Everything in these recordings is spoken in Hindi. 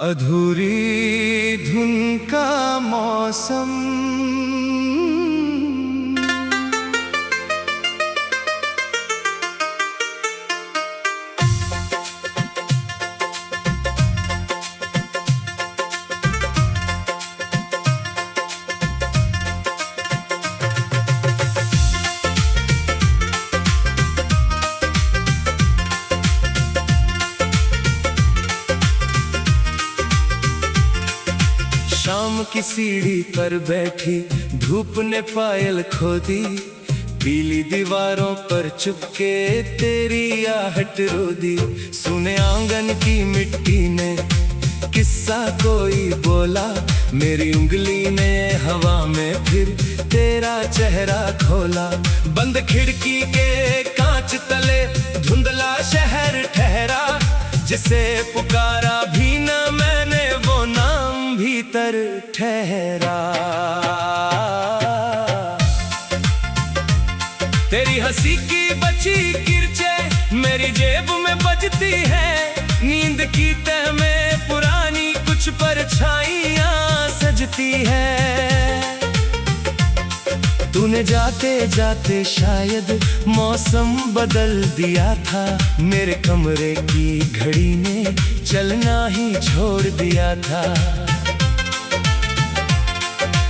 अधूरी धुन का मौसम। शाम की सीढ़ी पर बैठी धूप ने पायल खो दी, पीली दीवारों पर चुपके तेरी आहट रो दी। सुने आंगन की मिट्टी ने किस्सा कोई बोला, मेरी उंगली ने हवा में फिर तेरा चेहरा खोला। बंद खिड़की के कांच तले धुंधला शहर ठहरा, जिसे पुकारा भी न मैंने वो नाम भीतर ठहरा। तेरी हंसी की बची किरचे मेरी जेब में बजती है, नींद की तह में पुरानी कुछ परछाइयां सजती है। तूने जाते जाते शायद मौसम बदल दिया था, मेरे कमरे की घड़ी ने चलना ही छोड़ दिया था।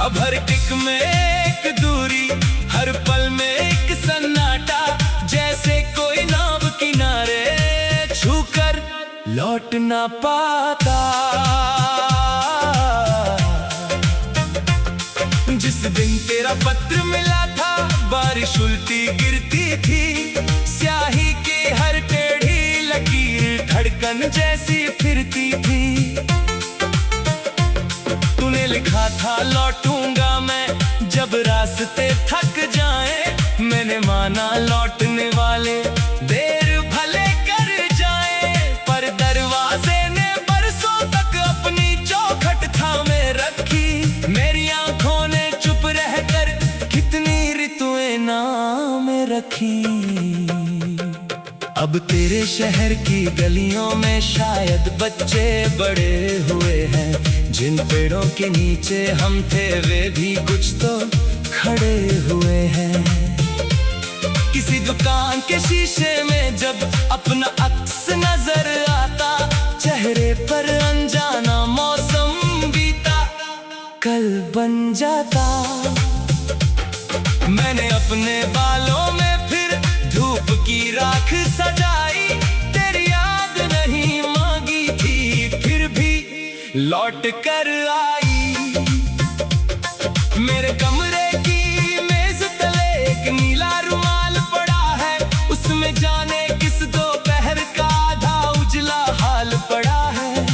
अब हर टिक में एक दूरी, हर पल में एक सन्नाटा, जैसे कोई नाव किनारे छूकर लौट ना पाता। जिस दिन तेरा पत्र मिला था, बारिश उल्टी गिरती थी, स्याही की हर टेढ़ी लकीर धड़कन जैसी फिरती थी। तूने लिखा था लौटूंगा मैं जब रास्ते थक जाएं, मैंने माना लौटने वाले देर भले कर जाएं, पर दरवाजे ने बरसों तक अपनी चौखट थामे रखी। मेरी आंखों ने चुप रहकर कितनी ऋतुएं नाम रखी। अब तेरे शहर की गलियों में शायद बच्चे बड़े हुए हैं, जिन पेड़ों के नीचे हम थे वे भी कुछ तो खड़े हुए हैं। किसी दुकान के शीशे में जब अपना अक्स नजर आता, चेहरे पर अनजाना मौसम बीता कल बन जाता। मैंने अपने बालों में फिर धूप की राख सजाई, तेरी याद नहीं मांगी थी फिर भी लौट कर आई। मेरे कमरे की मेज तले एक नीला रुमाल पड़ा है, उसमें जाने किस दोपहर का आधा उजला हाल पड़ा है।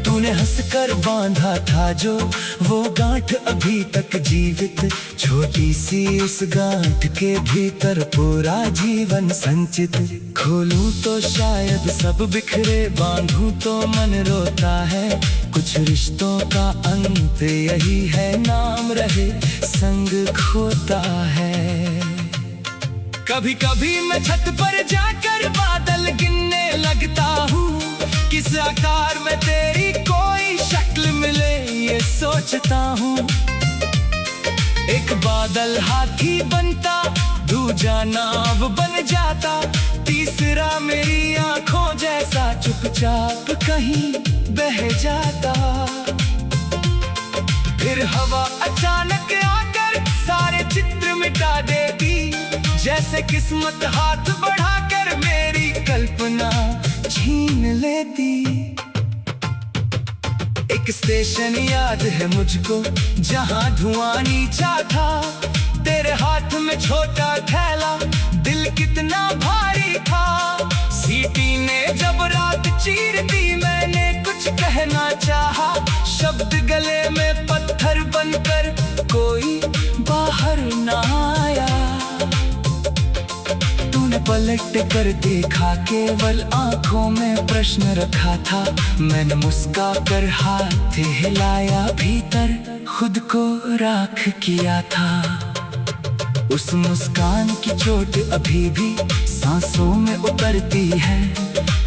तूने हंसकर बांधा था जो वो गांठ अभी तक जीवित, छोटी सी उस गांठ के भीतर पूरा जीवन संचित। खोलूं तो शायद सब बिखरे, बांधूं तो मन रोता है, कुछ रिश्तों का अंत यही है, नाम रहे संग खोता है। कभी कभी मैं छत पर जाकर बादल गिनने लगता हूँ, किस आकार में तेरी कोई शक्ल मिले ये सोचता हूँ। एक बादल हाथी बनता, दूजा नाव बन जाता, तीसरा मेरी आंखों जैसा चुपचाप कहीं बह जाता। फिर हवा अचानक आकर सारे चित्र मिटा देती, जैसे किस्मत हाथ बढ़ाकर मेरी कल्पना छीन लेती। एक स्टेशन याद है मुझको जहां धुआं नीचा था, तेरे हाथ में छोटा थैला, दिल कितना भारी था। सीटी ने जब रात चीर दी, मैंने कुछ कहना चाहा, शब्द गले में पत्थर बनकर कोई बाहर ना आया। तूने पलट कर देखा, केवल आंखों में प्रश्न रखा था, मैंने मुस्का कर हाथ हिलाया, भीतर खुद को राख किया था। उस मुस्कान की चोट अभी भी सांसों में उतरती है,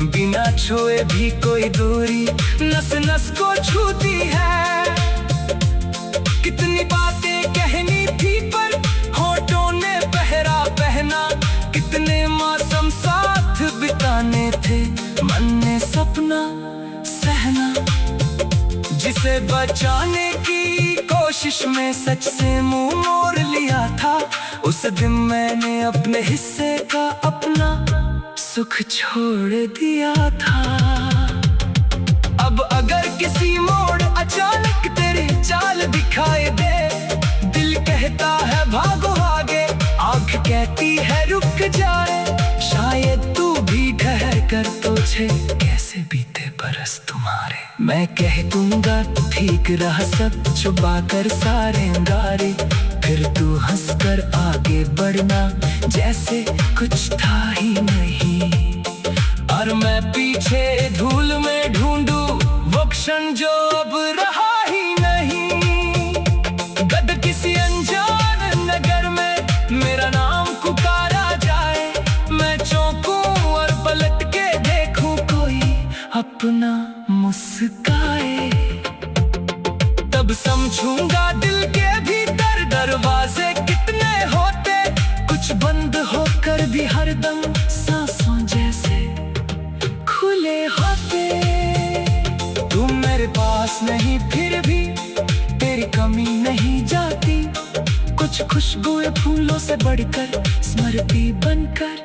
बिना छुए भी कोई दूरी नस नस को छूती है। कितनी बातें कहनी थी पर होठों ने पहरा पहना, कितने मौसम साथ बिताने थे मन ने सपना सहना। जिसे बचाने की कोशिश में सच से मुंह मोड़ लिया था, उस दिन मैंने अपने हिस्से का अपना सुख छोड़ दिया था। अब अगर किसी मोड़ अचानक तेरी चाल दिखाई दे, दिल कहता है भागो आगे, आँख कहती है रुक जाए। शायद तू भी ठहर कर तुझे कैसे बीते बरस तुम्हारे। मैं कह दूंगा ठीक रहा सब छुपा कर सारे अंगारे, फिर तू हंसकर आगे बढ़ना जैसे कुछ था ही नहीं। और मैं पीछे धूल में ढूंढूं वो क्षण जो अब रहा ही नहीं। गद किसी अनजान नगर में मेरा नाम पुकारा जाए, मैं चौंकूं और पलट के देखूं कोई अपना मुस्काए। तब समझूंगा दिल के भीतर दरवाजे कितने होते, कुछ बंद होकर भी हरदम सांसों जैसे खुले होते। तुम मेरे पास नहीं फिर भी तेरी कमी नहीं जाती, कुछ खुशबुएं फूलों से बढ़कर स्मृति बनकर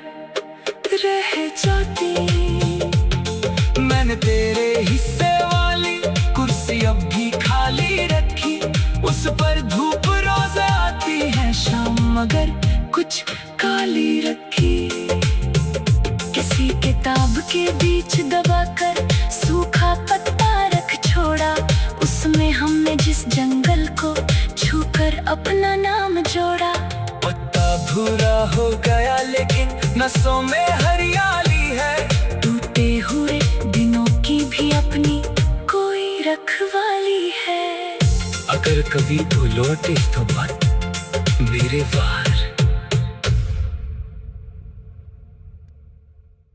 रह जाती। मैंने तेरे हिस्से वाली कुर्सी अब भी खाली रखी, उस पर धूप रोज आती है शाम मगर कुछ काली रखी। किसी किताब के बीच दबाकर सूखा पत्ता रख छोड़ा, उसमें हमने जिस जंगल को छूकर अपना नाम जोड़ा। पत्ता भूरा हो गया लेकिन नसों में हरियाली है, टूटे हुए दिनों की भी अपनी कोई रखवाली है। अगर कभी तू लौटे तो मत मेरे वार।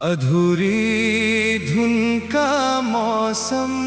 अधूरी धुन का मौसम,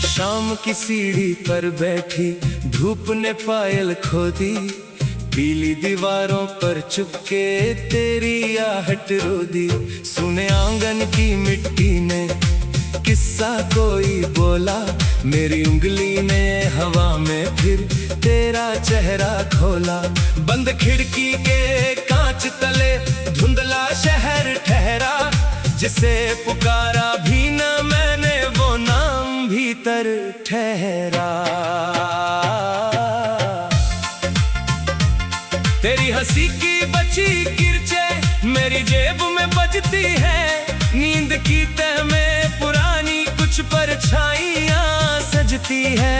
शाम की सीढ़ी पर बैठी धूप ने पायल खो दी, पीली दीवारों पर चुपके तेरी आहट रो दी। सुने आंगन की मिट्टी ने किस्सा कोई बोला, मेरी उंगली ने हवा में फिर तेरा चेहरा खोला। बंद खिड़की के कांच तले धुंधला शहर ठहरा, जिसे पुकारा भी न मैंने वो नाम भीतर ठहरा। तेरी हंसी की बची किरचे मेरी जेब में बजती है, नींद की तह में पुरानी कुछ परछाइयां सजती है।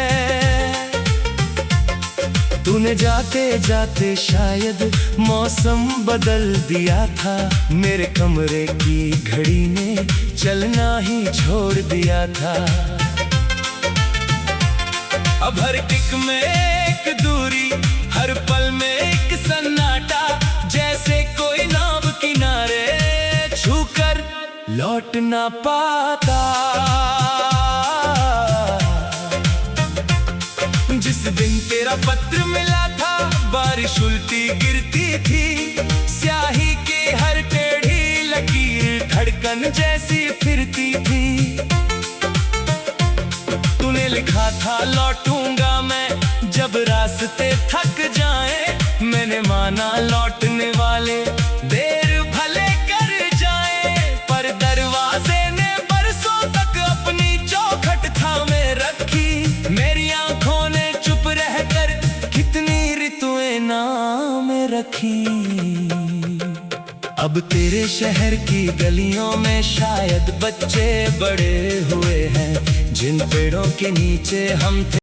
तूने जाते जाते शायद मौसम बदल दिया था, मेरे कमरे की घड़ी ने चलना ही छोड़ दिया था। अब हर टिक में एक दूरी, हर पल में एक सन्नाटा, जैसे कोई नाव किनारे छूकर लौट ना पाता। जिस दिन तेरा पत्र मिला था बारिश उल्टी गिरती थी, स्याही की हर टेढ़ी लकीर धड़कन जैसी फिरती थी। तूने लिखा था लौटूंगा मैं जब रास्ते थक जाए, मैंने माना लौटने वाले देर भले कर जाए, पर दरवाजे ने बरसों तक अपनी चौखट थामे रखी। मेरी आंखों ने चुप रहकर कितनी ऋतुएं नाम रखी। अब तेरे शहर की गलियों में शायद बच्चे बड़े हुए हैं, जिन पेड़ों के नीचे हम थे